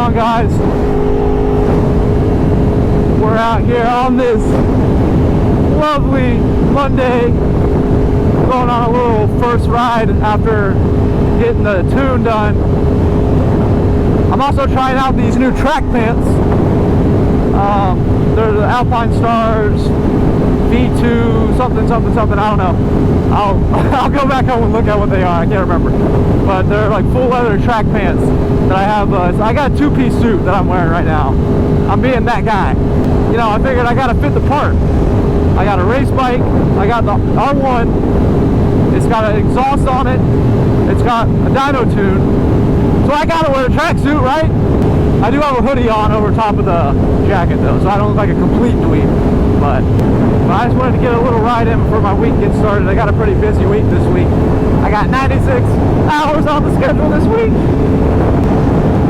on, guys? We're out here on this lovely Monday, going on a little first ride after getting the tune done. I'm also trying out these new track pants. They're the Alpine Stars V2 something, I don't know. I'll go back home and look at what they are. I can't remember, but they're like full leather track pants that I have. I got a two-piece suit that I'm wearing right now. I'm being that guy. You know, I figured I gotta fit the part. I got a race bike. I got the R1. It's got an exhaust on it. It's got a dyno tune. So I gotta wear a tracksuit, right? I do have a hoodie on over top of the jacket though, so I don't look like a complete dweeb. But I just wanted to get a little ride in before my week gets started. I got a pretty busy week this week. I got 96 hours on the schedule this week.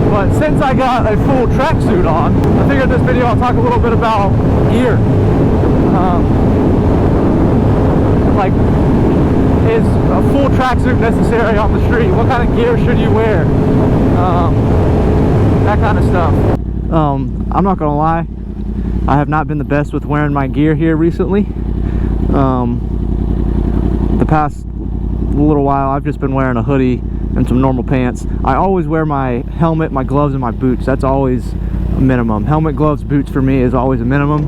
But since I got a full tracksuit on, I figured this video I'll talk a little bit about gear. Like, is a full tracksuit necessary on the street? What kind of gear should you wear? That kind of stuff. I'm not gonna lie, I have not been the best with wearing my gear here recently. The past little while I've just been wearing a hoodie and some normal pants. I always wear my helmet, my gloves, and my boots. That's always a minimum. Helmet, gloves, boots for me is always a minimum.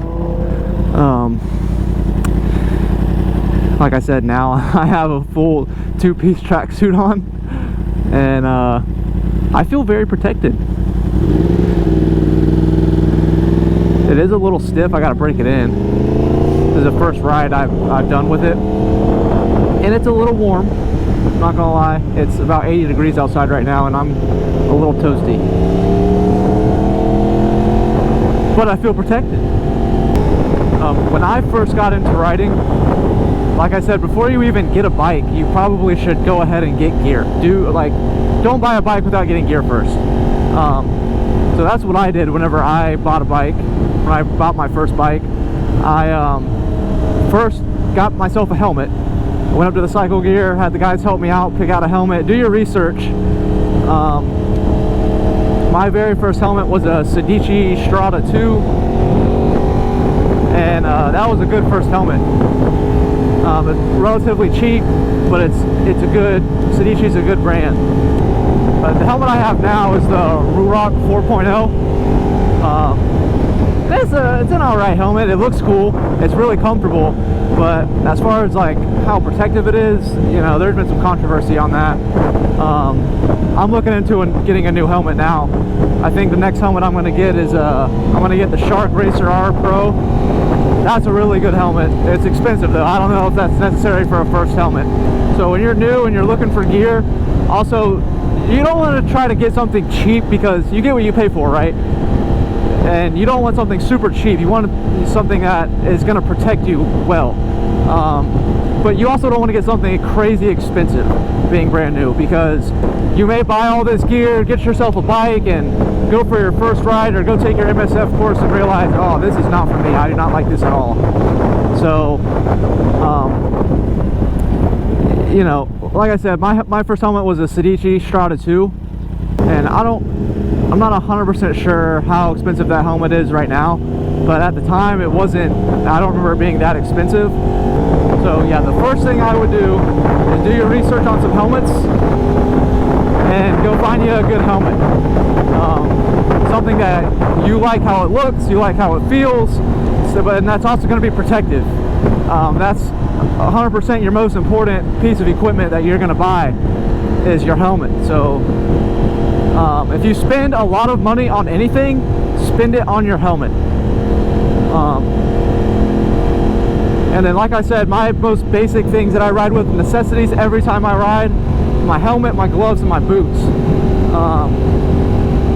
Like I said, now I have a full two-piece tracksuit on, and I feel very protected. It is a little stiff. I gotta break it in. This is the first ride I've done with it, and it's a little warm. I'm not gonna lie. It's about 80 degrees outside right now, and I'm a little toasty, but I feel protected. When I first got into riding, like I said, before you even get a bike, you probably should go ahead and get gear. Don't buy a bike without getting gear first. So that's what I did whenever I bought a bike. When I bought my first bike, I first got myself a helmet. I went up to the Cycle Gear, had the guys help me out, pick out a helmet, do your research. My very first helmet was a Sedici Strada 2, and that was a good first helmet. It's relatively cheap, but it's a good, Sedici's a good brand. The helmet I have now is the Ruroc 4.0. It's an alright helmet. It looks cool. It's really comfortable, but as far as like how protective it is, you know, there's been some controversy on that. I'm looking into getting a new helmet now. I think the next helmet I'm going to get is I'm going to get the Shark Racer R Pro. That's a really good helmet. It's expensive though. I don't know if that's necessary for a first helmet. So when you're new and you're looking for gear, also you don't want to try to get something cheap, because you get what you pay for, right? And you don't want something super cheap. You want something that is going to protect you well. But you also don't want to get something crazy expensive being brand new, because you may buy all this gear, get yourself a bike, and go for your first ride or go take your MSF course and realize, oh, this is not for me. I do not like this at all. So, you know, like I said, my first helmet was a Sedici Strada 2, and I'm not 100% sure how expensive that helmet is right now, but at the time it wasn't, I don't remember it being that expensive. So yeah, the first thing I would do is do your research on some helmets and go find you a good helmet. Something that you like how it looks, you like how it feels, and that's also going to be protective. That's 100% your most important piece of equipment that you're going to buy is your helmet. So if you spend a lot of money on anything, spend it on your helmet. And then, like I said, my most basic things that I ride with, necessities every time I ride: my helmet, my gloves, and my boots.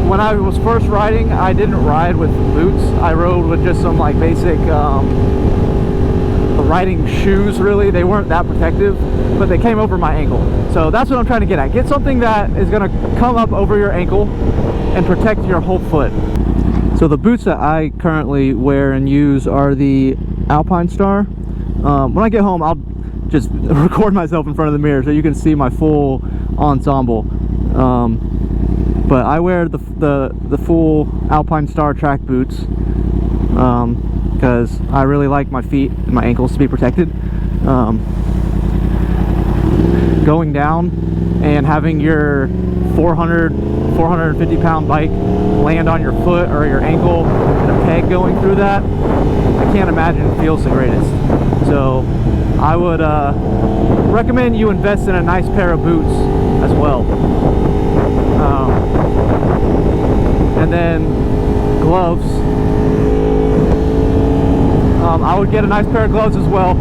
When I was first riding, I didn't ride with boots. I rode with just some like basic riding shoes. Really, they weren't that protective, but they came over my ankle. So that's what I'm trying to get at. Get something that is going to come up over your ankle and protect your whole foot. So the boots that I currently wear and use are the Alpine Star. When I get home, I'll just record myself in front of the mirror so you can see my full ensemble. but I wear the full Alpine Star track boots because I really like my feet and my ankles to be protected. Going down and having your 450 pound bike land on your foot or your ankle and a peg going through that, I can't imagine it feels the greatest. So I would recommend you invest in a nice pair of boots as well. And then gloves. I would get a nice pair of gloves as well,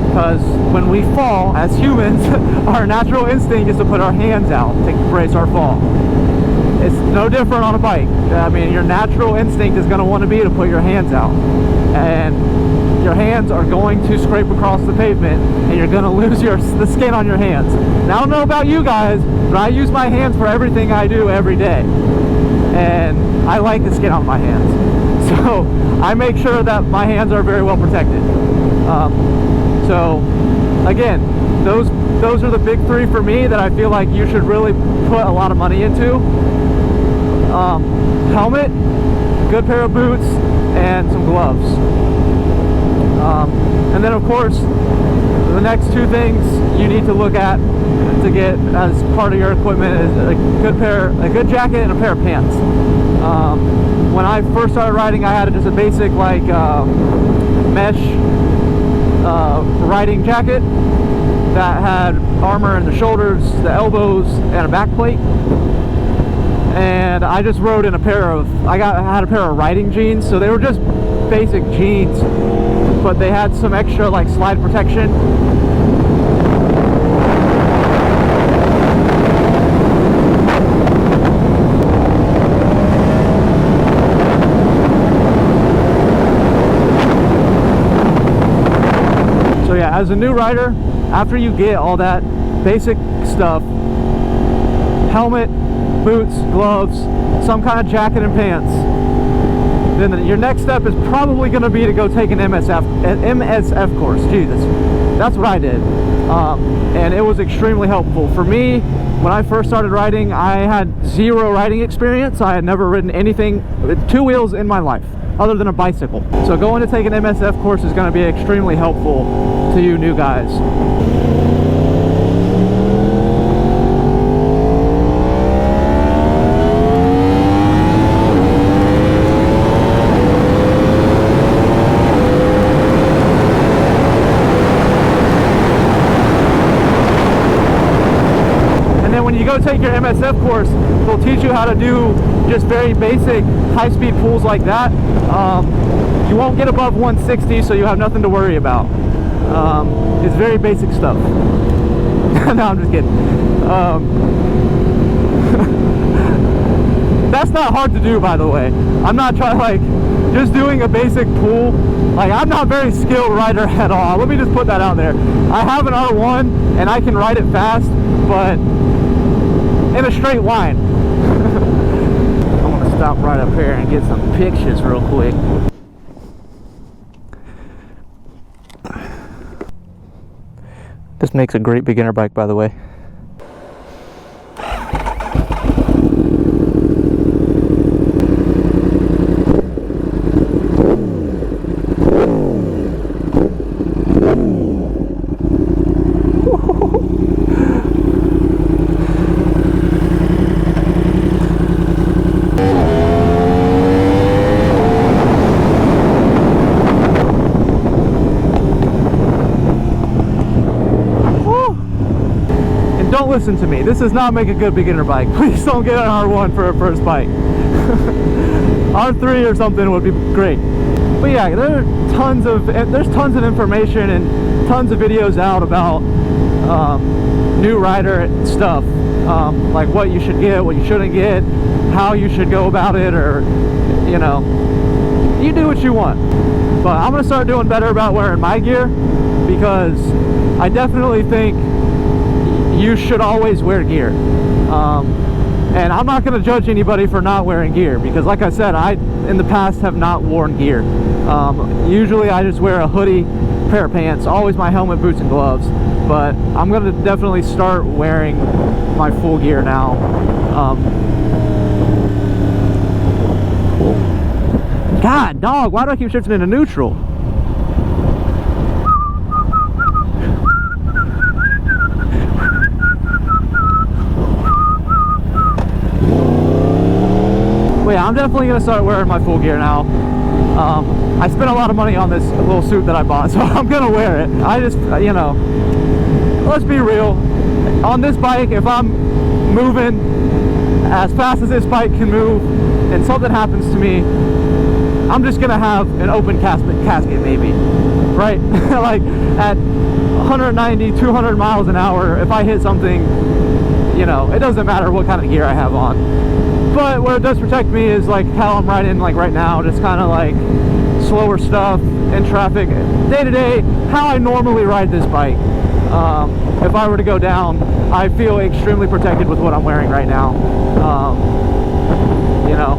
because when we fall as humans, our natural instinct is to put our hands out to brace our fall. It's no different on a bike. I mean, your natural instinct is going to want to be to put your hands out, and your hands are going to scrape across the pavement, and you're going to lose the skin on your hands. Now, I don't know about you guys, but I use my hands for everything I do every day, and I like the skin on my hands. So I make sure that my hands are very well protected. So again, those are the big three for me that I feel like you should really put a lot of money into. Helmet, good pair of boots, and some gloves. And then of course, the next two things you need to look at to get as part of your equipment is a good jacket and a pair of pants. When I first started riding, I had just a basic like mesh riding jacket that had armor in the shoulders, the elbows, and a back plate. And I just rode in I had a pair of riding jeans, so they were just basic jeans, but they had some extra like slide protection. So yeah, as a new rider, after you get all that basic stuff, helmet, boots, gloves, some kind of jacket and pants, then your next step is probably going to be to go take an MSF course. Jesus, that's what I did, and it was extremely helpful for me. When I first started riding, I had zero riding experience. I had never ridden anything with two wheels in my life other than a bicycle. So going to take an MSF course is going to be extremely helpful to you new guys. When you go take your MSF course, they'll teach you how to do just very basic high-speed pulls like that. You won't get above 160, so you have nothing to worry about. It's very basic stuff. No, I'm just kidding. That's not hard to do, by the way. I'm not trying, like, just doing a basic pull. Like, I'm not a very skilled rider at all. Let me just put that out there. I have an R1 and I can ride it fast, but in a straight line. I'm gonna stop right up here and get some pictures real quick. This makes a great beginner bike, by the way. Don't listen to me. This does not make a good beginner bike. Please don't get an R1 for a first bike. R3 or something would be great. But yeah, there's tons of information and tons of videos out about new rider stuff, like what you should get, what you shouldn't get, how you should go about it, or you know, you do what you want. But I'm gonna start doing better about wearing my gear, because I definitely think you should always wear gear. And I'm not going to judge anybody for not wearing gear, because like I said, I in the past have not worn gear. Usually I just wear a hoodie, pair of pants, always my helmet, boots, and gloves. but I'm gonna definitely start wearing my full gear now. God, dog, why do I keep shifting into neutral? But yeah, I'm definitely gonna start wearing my full gear now. I spent a lot of money on this little suit that I bought, so I'm gonna wear it. I just, you know, let's be real. On this bike, if I'm moving as fast as this bike can move and something happens to me, I'm just gonna have an open casket maybe, right? Like at 190, 200 miles an hour, if I hit something, you know, it doesn't matter what kind of gear I have on. But what it does protect me is like how I'm riding like right now, just kind of like slower stuff in traffic, day to day, how I normally ride this bike. If I were to go down, I feel extremely protected with what I'm wearing right now. You know,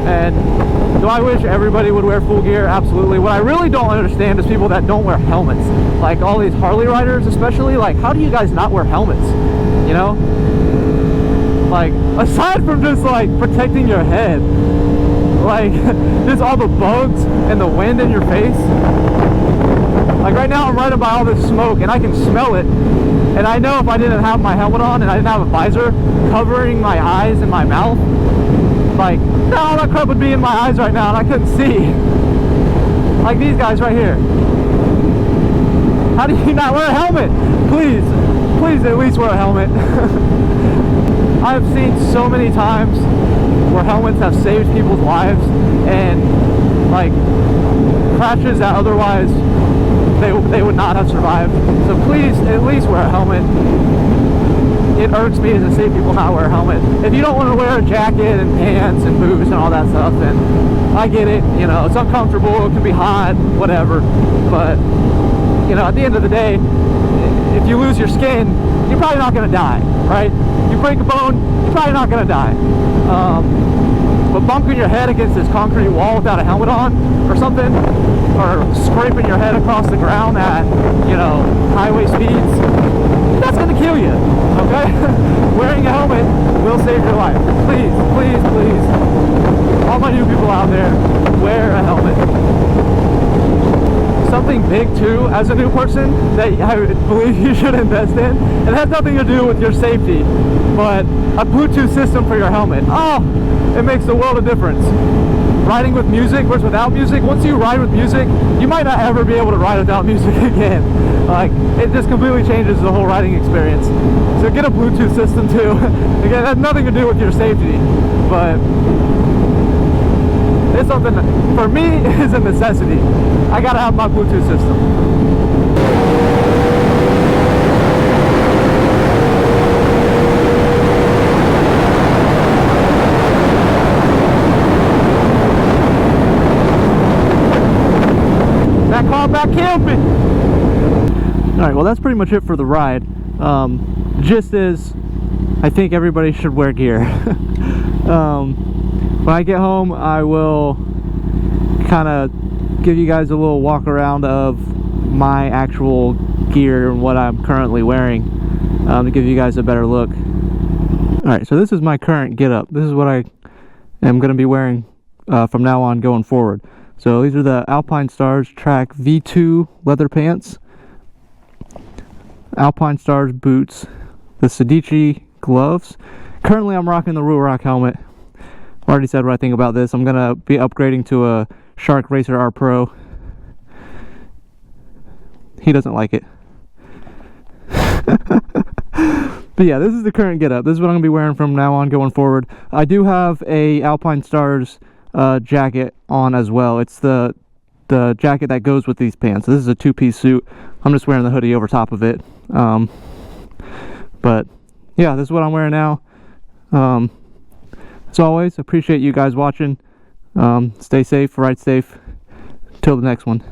and do I wish everybody would wear full gear? Absolutely. What I really don't understand is people that don't wear helmets. Like all these Harley riders especially, like how do you guys not wear helmets? You know? Like, aside from just like protecting your head, like just all the bugs and the wind in your face. Like right now I'm riding by all this smoke and I can smell it. And I know if I didn't have my helmet on and I didn't have a visor covering my eyes and my mouth, like, all that crap would be in my eyes right now and I couldn't see. Like these guys right here. How do you not wear a helmet? Please, please at least wear a helmet. I've seen so many times where helmets have saved people's lives and like crashes that otherwise they would not have survived. So please at least wear a helmet. It irks me to see people not wear a helmet. If you don't want to wear a jacket and pants and boots and all that stuff, then I get it. You know, it's uncomfortable, it can be hot, whatever. But, you know, at the end of the day, if you lose your skin, you're probably not going to die, right? You break a bone, you're probably not going to die. But bumping your head against this concrete wall without a helmet on or something, or scraping your head across the ground at, you know, highway speeds, that's going to kill you, okay? Wearing a helmet will save your life. Please, please, please, all my new people out there, wear a helmet. Something big too, as a new person, that I believe you should invest in, it has nothing to do with your safety, but a Bluetooth system for your helmet. Oh, it makes the world of difference. Riding with music versus without music, once you ride with music, you might not ever be able to ride without music again. Like, it just completely changes the whole riding experience. So get a Bluetooth system too. Again, it has nothing to do with your safety, but it's something that, for me, is a necessity. I gotta have my Bluetooth system. That car back killed me. Alright, well that's pretty much it for the ride. Just as I think everybody should wear gear. When I get home, I will kind of give you guys a little walk around of my actual gear and what I'm currently wearing, to give you guys a better look. Alright, so this is my current get up. This is what I am going to be wearing from now on going forward. So these are the Alpine Stars Track V2 leather pants, Alpine Stars boots, the Sedici gloves. Currently I'm rocking the Rule Rock helmet. I already said what I think about this. I'm gonna be upgrading to a Shark Racer R Pro. He doesn't like it. But yeah, this is the current getup. This is what I'm gonna be wearing from now on going forward. I do have a Alpine Stars jacket on as well. It's the jacket that goes with these pants. This is a two-piece suit. I'm just wearing the hoodie over top of it. But yeah, this is what I'm wearing now. As always, appreciate you guys watching. Stay safe, ride safe. Till the next one.